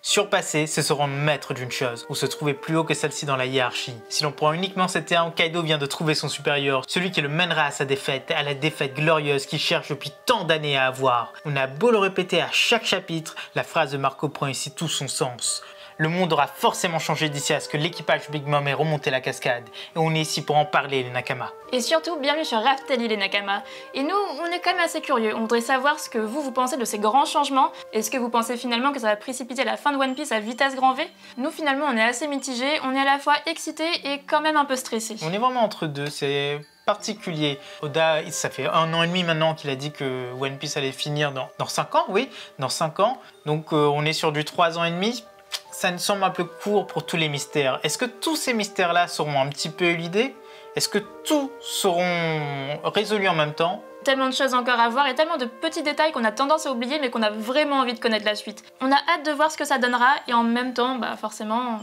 Surpasser, c'est se rendre maître d'une chose, ou se trouver plus haut que celle-ci dans la hiérarchie. Si l'on prend uniquement cet terme, Kaido vient de trouver son supérieur, celui qui le mènera à sa défaite, à la défaite glorieuse qu'il cherche depuis tant d'années à avoir. On a beau le répéter à chaque chapitre, la phrase de Marco prend ici tout son sens. Le monde aura forcément changé d'ici à ce que l'équipage Big Mom ait remonté la cascade, et on est ici pour en parler les Nakama. Et surtout, bienvenue sur Raftelli les Nakama. Et nous, on est quand même assez curieux, on voudrait savoir ce que vous pensez de ces grands changements. Est-ce que vous pensez finalement que ça va précipiter la fin de One Piece à vitesse grand V? Nous finalement on est assez mitigés, on est à la fois excités et quand même un peu stressés. On est vraiment entre deux, c'est particulier. Oda, ça fait 1 an et demi maintenant qu'il a dit que One Piece allait finir dans 5 ans, oui, dans 5 ans. Donc on est sur du 3 ans et demi. Ça me semble un peu court pour tous les mystères. Est-ce que tous ces mystères-là seront un petit peu éludés? Est-ce que tous seront résolus en même temps? Tellement de choses encore à voir et tellement de petits détails qu'on a tendance à oublier mais qu'on a vraiment envie de connaître la suite. On a hâte de voir ce que ça donnera et en même temps, forcément,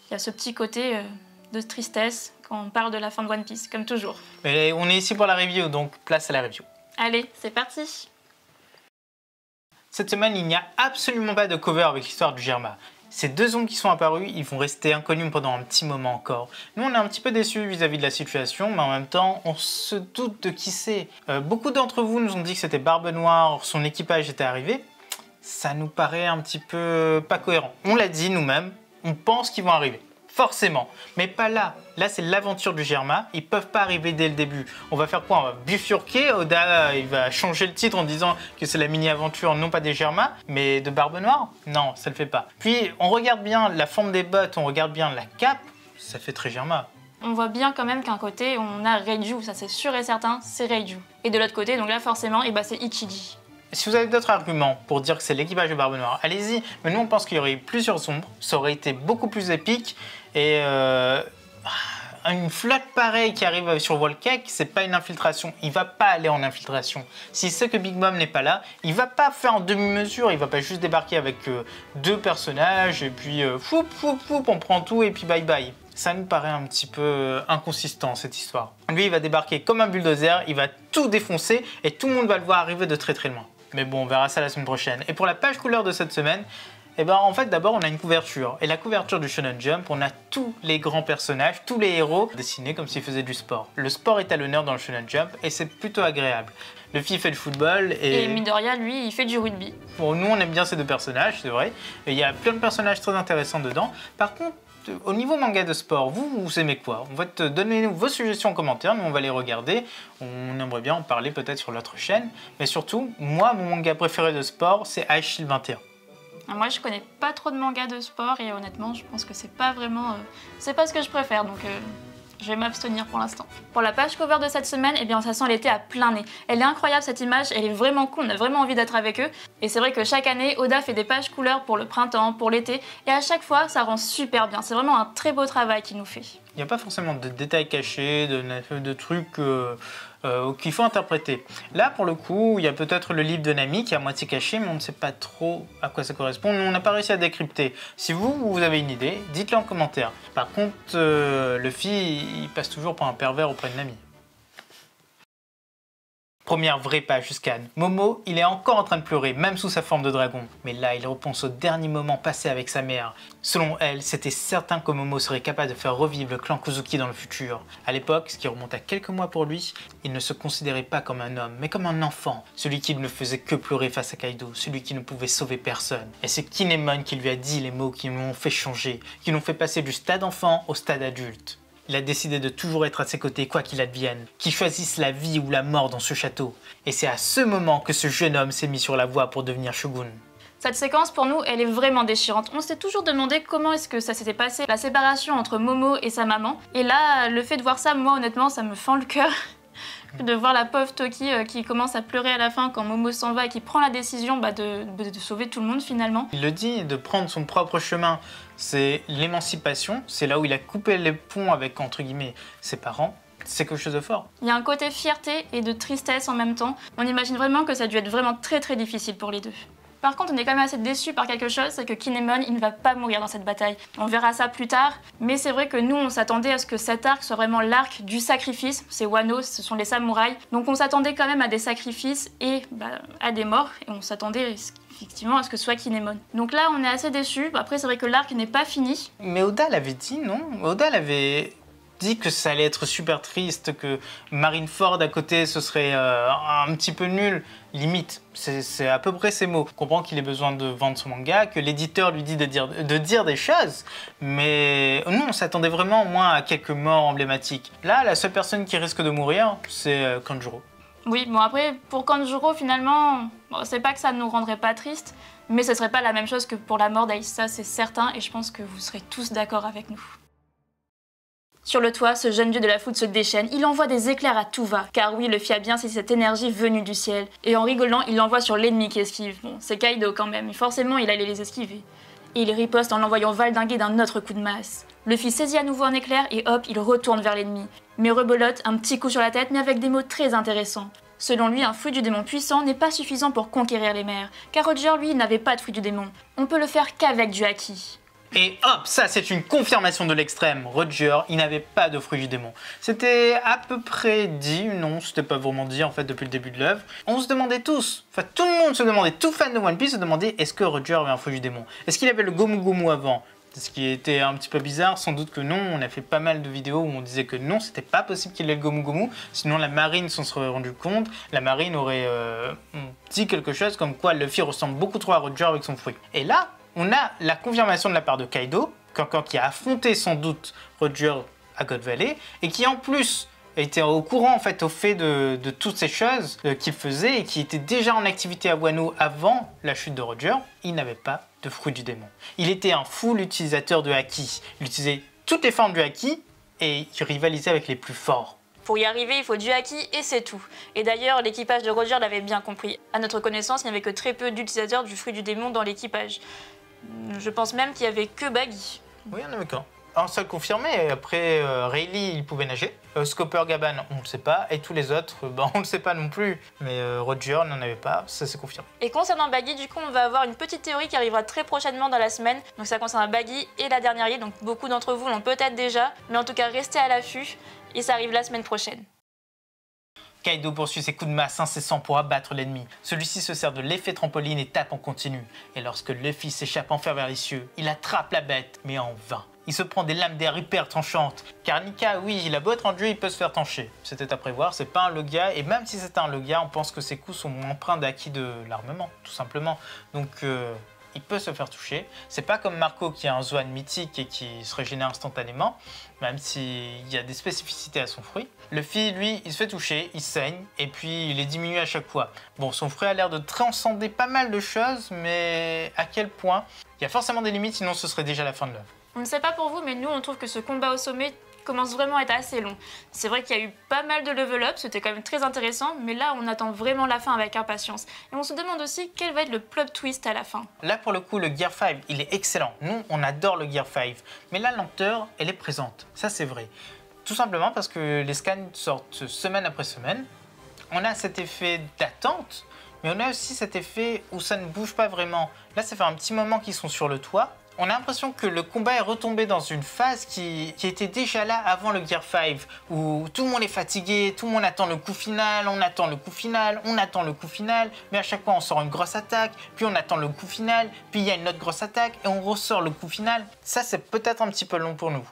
il y a ce petit côté de tristesse quand on parle de la fin de One Piece, comme toujours. Mais on est ici pour la review, donc place à la review. Allez, c'est parti! Cette semaine, il n'y a absolument pas de cover avec l'histoire du Germa. Ces deux ombres qui sont apparus, ils vont rester inconnus pendant un petit moment encore. Nous, on est un petit peu déçus vis-à-vis de la situation, mais en même temps, on se doute de qui c'est. Beaucoup d'entre vous nous ont dit que c'était Barbe Noire, son équipage était arrivé. Ça nous paraît un petit peu pas cohérent. On l'a dit nous-mêmes, on pense qu'ils vont arriver. Forcément, mais pas là. Là, c'est l'aventure du Germa. Ils peuvent pas arriver dès le début. On va faire quoi? On va bifurquer. Oda, il va changer le titre en disant que c'est la mini-aventure, non pas des Germa, mais de Barbe Noire. Non, ça le fait pas. Puis, on regarde bien la forme des bottes, on regarde bien la cape. Ça fait très Germa. On voit bien quand même qu'un côté, on a Reiju, ça c'est sûr et certain, c'est Reiju. Et de l'autre côté, donc là forcément, c'est Ichiji. Si vous avez d'autres arguments pour dire que c'est l'équipage de Barbe Noire, allez-y. Mais nous, on pense qu'il y aurait eu plusieurs ombres. Ça aurait été beaucoup plus épique. Et une flotte pareille qui arrive sur Whole Cake, c'est pas une infiltration. Il va pas aller en infiltration. S'il sait que Big Mom n'est pas là, il va pas faire en demi-mesure. Il va pas juste débarquer avec deux personnages et puis foup, on prend tout et puis bye bye. Ça nous paraît un petit peu inconsistant cette histoire. Lui, il va débarquer comme un bulldozer, il va tout défoncer et tout le monde va le voir arriver de très loin. Mais bon, on verra ça la semaine prochaine. Et pour la page couleur de cette semaine, en fait, d'abord, on a une couverture. Et la couverture du Shonen Jump, on a tous les grands personnages, tous les héros dessinés comme s'ils faisaient du sport. Le sport est à l'honneur dans le Shonen Jump et c'est plutôt agréable. Luffy fait du football et Midoriya, lui, il fait du rugby. Bon, nous, on aime bien ces deux personnages, c'est vrai. Et il y a plein de personnages très intéressants dedans. Par contre, au niveau manga de sport, vous aimez quoi? En fait, donnez-nous vos suggestions en commentaire, nous on va les regarder. On aimerait bien en parler peut-être sur l'autre chaîne. Mais surtout, moi, mon manga préféré de sport, c'est Ice Shield 21. Moi, je connais pas trop de mangas de sport et honnêtement, je pense que c'est pas vraiment... c'est pas ce que je préfère, donc je vais m'abstenir pour l'instant. Pour la page cover de cette semaine, ça sent l'été à plein nez. Elle est incroyable cette image, elle est vraiment cool, on a vraiment envie d'être avec eux. Et c'est vrai que chaque année, Oda fait des pages couleurs pour le printemps, pour l'été, et à chaque fois, ça rend super bien. C'est vraiment un très beau travail qu'il nous fait. Il n'y a pas forcément de détails cachés, de trucs qu'il faut interpréter. Là, pour le coup, il y a peut-être le livre de Nami qui est à moitié caché, mais on ne sait pas trop à quoi ça correspond. On n'a pas réussi à décrypter. Si vous avez une idée, dites-le en commentaire. Par contre, Luffy, il passe toujours pour un pervers auprès de Nami. Première vraie page jusqu'à Momo, il est encore en train de pleurer, même sous sa forme de dragon. Mais là, il repense au dernier moment passé avec sa mère. Selon elle, c'était certain que Momo serait capable de faire revivre le clan Kozuki dans le futur. À l'époque, ce qui remonte à quelques mois pour lui, il ne se considérait pas comme un homme, mais comme un enfant. Celui qui ne faisait que pleurer face à Kaido, celui qui ne pouvait sauver personne. Et c'est Kinemon qui lui a dit les mots qui l'ont fait changer, qui l'ont fait passer du stade enfant au stade adulte. Il a décidé de toujours être à ses côtés quoi qu'il advienne, qu'il choisisse la vie ou la mort dans ce château. Et c'est à ce moment que ce jeune homme s'est mis sur la voie pour devenir shogun. Cette séquence pour nous, elle est vraiment déchirante. On s'est toujours demandé comment est-ce que ça s'était passé, la séparation entre Momo et sa maman. Et là, le fait de voir ça, moi honnêtement, ça me fend le cœur. De voir la pauvre Toki qui commence à pleurer à la fin quand Momo s'en va et qui prend la décision de sauver tout le monde finalement. Il le dit, de prendre son propre chemin, c'est l'émancipation, c'est là où il a coupé les ponts avec, entre guillemets, ses parents. C'est quelque chose de fort. Il y a un côté fierté et de tristesse en même temps. On imagine vraiment que ça a dû être vraiment très difficile pour les deux. Par contre, on est quand même assez déçus par quelque chose, c'est que Kinemon, il ne va pas mourir dans cette bataille. On verra ça plus tard, mais c'est vrai que nous, on s'attendait à ce que cet arc soit vraiment l'arc du sacrifice. C'est Wano, ce sont les samouraïs. Donc on s'attendait quand même à des sacrifices et à des morts, et on s'attendait effectivement à ce que ce soit Kinemon. Donc là, on est assez déçus. Après, c'est vrai que l'arc n'est pas fini. Mais Oda l'avait dit, non? Oda l'avait dit que ça allait être super triste, que Marineford à côté ce serait un petit peu nul, limite, c'est à peu près ces mots. On comprend qu'il ait besoin de vendre son manga, que l'éditeur lui dit de dire des choses, mais nous on s'attendait vraiment au moins à quelques morts emblématiques. Là, la seule personne qui risque de mourir, c'est Kanjuro. Oui, bon après, pour Kanjuro, finalement, bon, c'est pas que ça ne nous rendrait pas tristes, mais ce serait pas la même chose que pour la mort d'Ace, ça c'est certain, et je pense que vous serez tous d'accord avec nous. Sur le toit, ce jeune dieu de la foudre se déchaîne, il envoie des éclairs à tout va, car oui, le a bien c'est cette énergie venue du ciel. Et en rigolant, il l'envoie sur l'ennemi qui esquive. Bon, c'est Kaido quand même, et forcément il allait les esquiver. Et il riposte en l'envoyant valdinguer d'un autre coup de masse. Luffy saisit à nouveau un éclair et hop, il retourne vers l'ennemi. Mais rebelote, un petit coup sur la tête, mais avec des mots très intéressants. Selon lui, un fruit du démon puissant n'est pas suffisant pour conquérir les mers, car Roger, lui, il n'avait pas de fruit du démon. On peut le faire qu'avec du haki. Et hop, ça c'est une confirmation de l'extrême. Roger, il n'avait pas de fruit du démon. C'était à peu près dit, non, c'était pas vraiment dit en fait depuis le début de l'œuvre. On se demandait tous, enfin tout le monde se demandait, tout fan de One Piece se demandait est-ce que Roger avait un fruit du démon? Est-ce qu'il avait le Gomu Gomu avant? Ce qui était un petit peu bizarre, sans doute que non. On a fait pas mal de vidéos où on disait que non, c'était pas possible qu'il ait le Gomu Gomu. Sinon la marine s'en serait rendu compte. La marine aurait dit quelque chose comme quoi Luffy ressemble beaucoup trop à Roger avec son fruit. Et là, on a la confirmation de la part de Kaido, qui a affronté sans doute Roger à God Valley, et qui en plus était au courant en fait au fait de toutes ces choses qu'il faisait et qui était déjà en activité à Wano avant la chute de Roger. Il n'avait pas de fruit du démon. Il était un full utilisateur de haki. Il utilisait toutes les formes du haki et il rivalisait avec les plus forts. Pour y arriver, il faut du haki et c'est tout. Et d'ailleurs, l'équipage de Roger l'avait bien compris. À notre connaissance, il n'y avait que très peu d'utilisateurs du fruit du démon dans l'équipage. Je pense même qu'il n'y avait que Baggy. Oui, il y en avait qu'un. Un seul confirmé, après Rayleigh, il pouvait nager. Scopper Gaban, on ne le sait pas. Et tous les autres, on ne le sait pas non plus. Mais Roger n'en avait pas, ça s'est confirmé. Et concernant Baggy, du coup, on va avoir une petite théorie qui arrivera très prochainement dans la semaine. Donc ça concerne Baggy et la dernière, donc beaucoup d'entre vous l'ont peut-être déjà. Mais en tout cas, restez à l'affût et ça arrive la semaine prochaine. Kaido poursuit ses coups de masse incessants pour abattre l'ennemi. Celui-ci se sert de l'effet trampoline et tape en continu. Et lorsque Luffy s'échappe enfin vers les cieux, il attrape la bête, mais en vain. Il se prend des lames d'air hyper tranchantes. Car Nika, oui, il a beau être en dieu, il peut se faire tancher. C'était à prévoir, c'est pas un Logia, et même si c'était un Logia, on pense que ses coups sont empreints d'acquis de l'armement, tout simplement. Donc il peut se faire toucher. C'est pas comme Marco qui a un Zoan mythique et qui se régénère instantanément, même s'il y a des spécificités à son fruit. Luffy, lui, il se fait toucher, il saigne, et puis il est diminué à chaque fois. Bon, son fruit a l'air de transcender pas mal de choses, mais à quel point? Il y a forcément des limites, sinon ce serait déjà la fin de l'œuvre. On ne sait pas pour vous, mais nous, on trouve que ce combat au sommet commence vraiment à être assez long. C'est vrai qu'il y a eu pas mal de level up, c'était quand même très intéressant, mais là, on attend vraiment la fin avec impatience. Et on se demande aussi quel va être le plot twist à la fin. Là, pour le coup, le Gear 5, il est excellent. Nous, on adore le Gear 5, mais la lenteur, elle est présente. Ça, c'est vrai. Tout simplement parce que les scans sortent semaine après semaine. On a cet effet d'attente, mais on a aussi cet effet où ça ne bouge pas vraiment. Là, ça fait un petit moment qu'ils sont sur le toit. On a l'impression que le combat est retombé dans une phase qui était déjà là avant le Gear 5, où tout le monde est fatigué, tout le monde attend le coup final, on attend le coup final, on attend le coup final, mais à chaque fois on sort une grosse attaque, puis on attend le coup final, puis il y a une autre grosse attaque, et on ressort le coup final. Ça, c'est peut-être un petit peu long pour nous.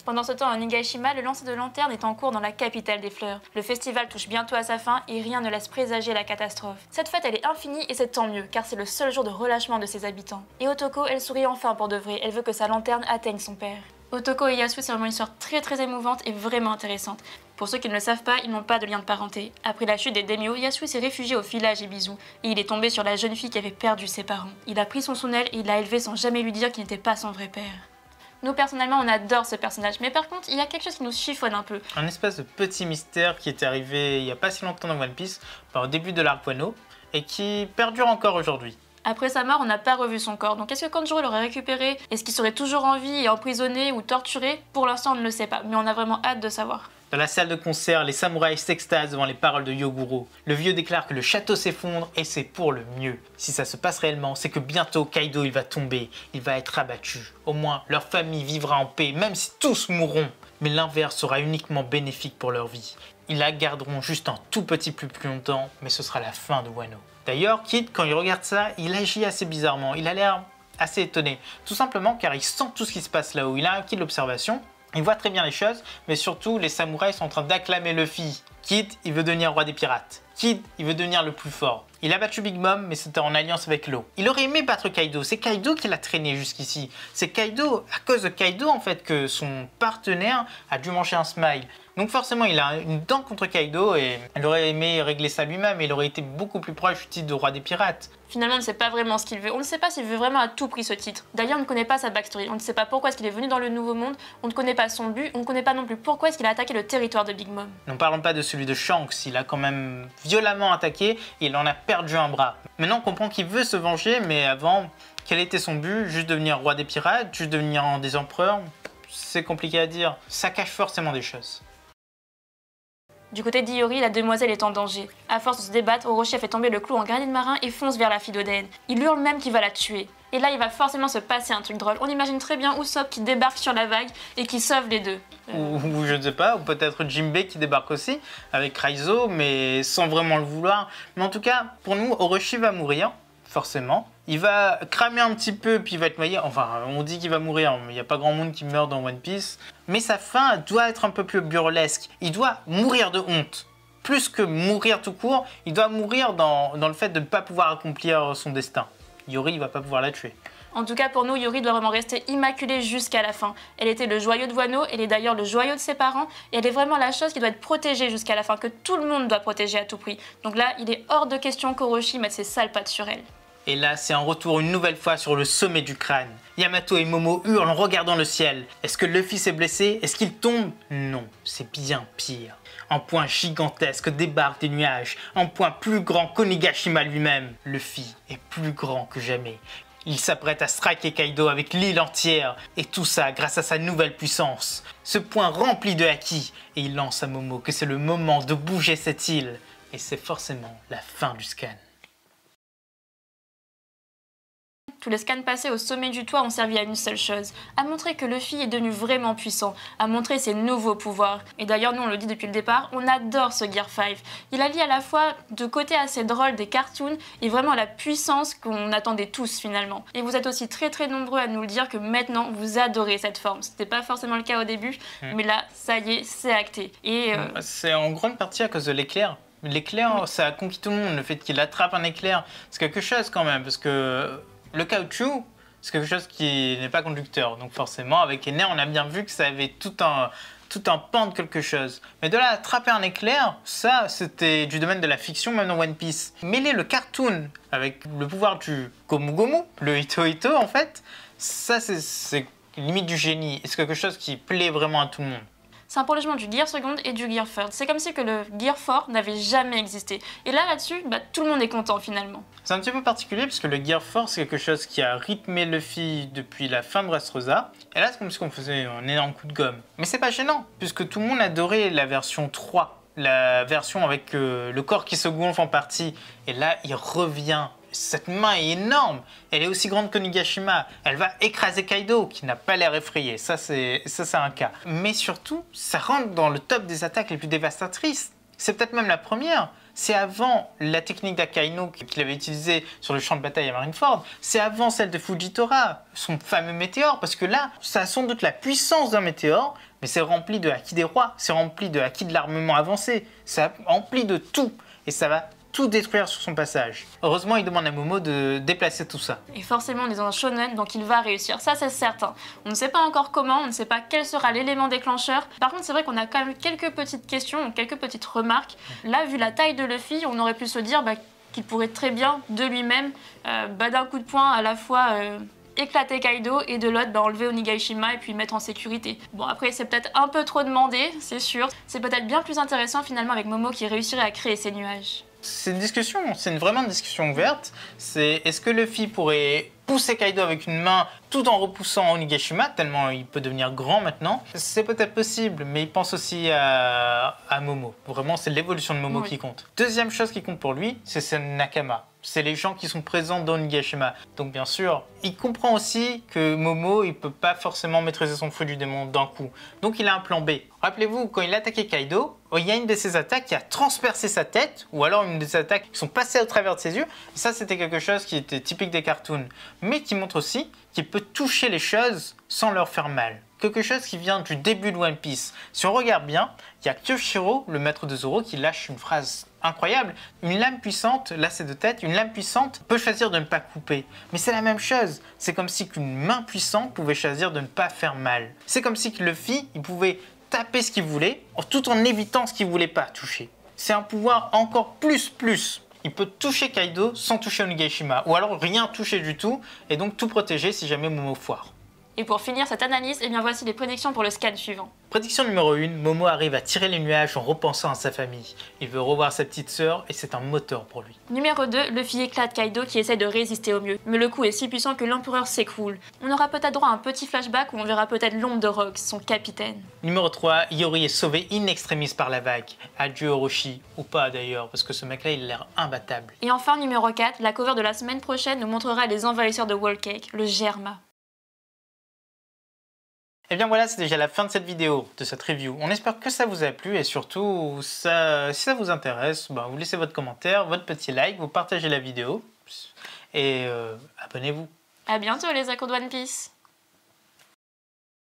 Pendant ce temps, à Nigashima, le lancer de lanterne est en cours dans la capitale des fleurs. Le festival touche bientôt à sa fin et rien ne laisse présager la catastrophe. Cette fête, elle est infinie et c'est tant mieux, car c'est le seul jour de relâchement de ses habitants. Et Otoko, elle sourit enfin pour de vrai, elle veut que sa lanterne atteigne son père. Otoko et Yasui, c'est vraiment une histoire très émouvante et vraiment intéressante. Pour ceux qui ne le savent pas, ils n'ont pas de lien de parenté. Après la chute des Daimyo, Yasui s'est réfugié au village Ibizu et il est tombé sur la jeune fille qui avait perdu ses parents. Il a pris son aile et il l'a élevée sans jamais lui dire qu'il n'était pas son vrai père. Nous, personnellement, on adore ce personnage, mais par contre, il y a quelque chose qui nous chiffonne un peu. Un espèce de petit mystère qui est arrivé il n'y a pas si longtemps dans One Piece, au début de l'arc Wano, et qui perdure encore aujourd'hui. Après sa mort, on n'a pas revu son corps, donc est-ce que Kanjuro l'aurait récupéré? Est-ce qu'il serait toujours en vie et emprisonné ou torturé? Pour l'instant, on ne le sait pas, mais on a vraiment hâte de savoir. Dans la salle de concert, les samouraïs s'extasent devant les paroles de Yoguro. Le vieux déclare que le château s'effondre et c'est pour le mieux. Si ça se passe réellement, c'est que bientôt Kaido il va tomber, il va être abattu. Au moins, leur famille vivra en paix, même si tous mourront. Mais l'inverse sera uniquement bénéfique pour leur vie. Ils la garderont juste un tout petit peu plus longtemps, mais ce sera la fin de Wano. D'ailleurs, Kid, quand il regarde ça, il agit assez bizarrement. Il a l'air assez étonné. Tout simplement car il sent tout ce qui se passe là-haut. Il a acquis de l'observation. Il voit très bien les choses, mais surtout, les samouraïs sont en train d'acclamer Luffy. Kid, il veut devenir roi des pirates. Kid, il veut devenir le plus fort. Il a battu Big Mom, mais c'était en alliance avec Law. Il aurait aimé battre Kaido, c'est Kaido qui l'a traîné jusqu'ici. C'est Kaido, à cause de Kaido en fait, que son partenaire a dû manger un smile. Donc forcément, il a une dent contre Kaido et il aurait aimé régler ça lui-même et il aurait été beaucoup plus proche du titre de roi des pirates. Finalement, on ne sait pas vraiment ce qu'il veut. On ne sait pas s'il veut vraiment à tout prix ce titre. D'ailleurs, on ne connaît pas sa backstory. On ne sait pas pourquoi est-ce qu'il est venu dans le Nouveau Monde. On ne connaît pas son but. On ne connaît pas non plus pourquoi est-ce qu'il a attaqué le territoire de Big Mom. N'en parlons pas de celui de Shanks. Il a quand même violemment attaqué et il en a perdu un bras. Maintenant, on comprend qu'il veut se venger, mais avant, quel était son but? Juste devenir roi des pirates? Juste devenir un des empereurs? C'est compliqué à dire. Ça cache forcément des choses. Du côté d'Iori, la demoiselle est en danger. À force de se débattre, Orochi a fait tomber le clou en grenade marin et fonce vers la fille d'Oden. Il hurle même qu'il va la tuer. Et là, il va forcément se passer un truc drôle. On imagine très bien Usopp qui débarque sur la vague et qui sauve les deux. Ou je ne sais pas, ou peut-être Jinbei qui débarque aussi, avec Raizo, mais sans vraiment le vouloir. Mais en tout cas, pour nous, Orochi va mourir, forcément. Il va cramer un petit peu, puis il va être noyé. Enfin, on dit qu'il va mourir, mais il n'y a pas grand monde qui meurt dans One Piece. Mais sa fin doit être un peu plus burlesque. Il doit mourir de honte. Plus que mourir tout court, il doit mourir dans le fait de ne pas pouvoir accomplir son destin. Yori, il va pas pouvoir la tuer. En tout cas, pour nous, Yori doit vraiment rester immaculée jusqu'à la fin. Elle était le joyau de Wano, elle est d'ailleurs le joyau de ses parents, et elle est vraiment la chose qui doit être protégée jusqu'à la fin, que tout le monde doit protéger à tout prix. Donc là, il est hors de question qu'Orochi mette ses sales pattes sur elle. Et là, c'est un retour une nouvelle fois sur le sommet du crâne. Yamato et Momo hurlent en regardant le ciel. Est-ce que Luffy s'est blessé? Est-ce qu'il tombe? Non, c'est bien pire. Un point gigantesque débarque des nuages. Un point plus grand qu'Onigashima lui-même. Luffy est plus grand que jamais. Il s'apprête à striker Kaido avec l'île entière. Et tout ça grâce à sa nouvelle puissance. Ce point rempli de haki. Et il lance à Momo que c'est le moment de bouger cette île. Et c'est forcément la fin du scan. Tous les scans passés au sommet du toit ont servi à une seule chose, à montrer que Luffy est devenu vraiment puissant, à montrer ses nouveaux pouvoirs. Et d'ailleurs, nous on le dit depuis le départ, on adore ce Gear 5. Il allie à la fois de côté assez drôle des cartoons et vraiment la puissance qu'on attendait tous finalement. Et vous êtes aussi très nombreux à nous le dire que maintenant vous adorez cette forme. C'était pas forcément le cas au début, mais là, ça y est, c'est acté. Et c'est en grande partie à cause de l'éclair. L'éclair, ça a conquis tout le monde. Le fait qu'il attrape un éclair, c'est quelque chose quand même, parce que le caoutchouc, c'est quelque chose qui n'est pas conducteur. Donc forcément, avec Ener, on a bien vu que ça avait tout un pan de quelque chose. Mais de là à attraper un éclair, ça, c'était du domaine de la fiction, même dans One Piece. Mêler le cartoon avec le pouvoir du Gomu Gomu, le Hito Hito, en fait, ça, c'est limite du génie. Et c'est quelque chose qui plaît vraiment à tout le monde. c'est un prolongement du Gear Second et du Gear Third. C'est comme si que le Gear 4 n'avait jamais existé. Et là-dessus, tout le monde est content finalement. C'est un petit peu particulier parce que le Gear 4, c'est quelque chose qui a rythmé Luffy depuis la fin de Dressrosa. Et là, c'est comme si on faisait un énorme coup de gomme. Mais c'est pas gênant, puisque tout le monde adorait la version 3. La version avec le corps qui se gonfle en partie. Et là, il revient. Cette main est énorme. Elle est aussi grande que Nigashima. Elle va écraser Kaido, qui n'a pas l'air effrayé. Ça, c'est un cas. Mais surtout, ça rentre dans le top des attaques les plus dévastatrices. C'est peut-être même la première. C'est avant la technique d'Akainu qu'il avait utilisée sur le champ de bataille à Marineford. C'est avant celle de Fujitora, son fameux météore. Parce que là, ça a sans doute la puissance d'un météore, mais c'est rempli de haki des rois. C'est rempli de haki de l'armement avancé. C'est rempli de tout. Et ça va tout détruire sur son passage. Heureusement, il demande à Momo de déplacer tout ça. Et forcément, on est dans un shonen, donc il va réussir. Ça, c'est certain. On ne sait pas encore comment, on ne sait pas quel sera l'élément déclencheur. Par contre, c'est vrai qu'on a quand même quelques petites questions, quelques petites remarques. Là, vu la taille de Luffy, on aurait pu se dire qu'il pourrait très bien, de lui-même, d'un coup de poing, à la fois éclater Kaido et de l'autre enlever Onigashima et puis mettre en sécurité. Bon, après c'est peut-être un peu trop demandé, c'est sûr. C'est peut-être bien plus intéressant finalement avec Momo qui réussirait à créer ces nuages. C'est une discussion, c'est vraiment une discussion ouverte. C'est est-ce que Luffy pourrait pousser Kaido avec une main tout en repoussant Onigashima, tellement il peut devenir grand maintenant. C'est peut-être possible, mais il pense aussi à Momo. Vraiment, c'est l'évolution de Momo qui compte. Deuxième chose qui compte pour lui, c'est ses nakama. C'est les gens qui sont présents dans Onigashima. Donc bien sûr, il comprend aussi que Momo, il peut pas forcément maîtriser son feu du démon d'un coup. Donc il a un plan B. Rappelez-vous, quand il a attaqué Kaido, il y a une de ses attaques qui a transpercé sa tête, ou alors une de ses attaques qui sont passées au travers de ses yeux. Et ça, c'était quelque chose qui était typique des cartoons, mais qui montre aussi qu'il peut toucher les choses sans leur faire mal. Quelque chose qui vient du début de One Piece. Si on regarde bien, il y a Kyoshiro, le maître de Zoro, qui lâche une phrase incroyable. Une lame puissante, là c'est de tête, une lame puissante peut choisir de ne pas couper. Mais c'est la même chose. C'est comme si qu'une main puissante pouvait choisir de ne pas faire mal. C'est comme si que Luffy, il pouvait taper ce qu'il voulait, tout en évitant ce qu'il voulait pas toucher. C'est un pouvoir encore plus. Il peut toucher Kaido sans toucher Onigashima, ou alors rien toucher du tout, et donc tout protéger si jamais Momo foire. Et pour finir cette analyse, eh bien voici les prédictions pour le scan suivant. Prédiction numéro 1, Momo arrive à tirer les nuages en repensant à sa famille. Il veut revoir sa petite sœur et c'est un moteur pour lui. Numéro 2, Luffy éclate Kaido qui essaie de résister au mieux. Mais le coup est si puissant que l'empereur s'écroule. On aura peut-être droit à un petit flashback où on verra peut-être l'ombre de Rox, son capitaine. Numéro 3, Iori est sauvé in extremis par la vague. Adieu Orochi, ou pas d'ailleurs, parce que ce mec-là il a l'air imbattable. Et enfin numéro 4, la cover de la semaine prochaine nous montrera les envahisseurs de Whole Cake, le Germa. Et bien voilà, c'est déjà la fin de cette vidéo, de cette review. On espère que ça vous a plu et surtout, si ça vous intéresse, vous laissez votre commentaire, votre petit like, vous partagez la vidéo et abonnez-vous. A bientôt les accros de One Piece.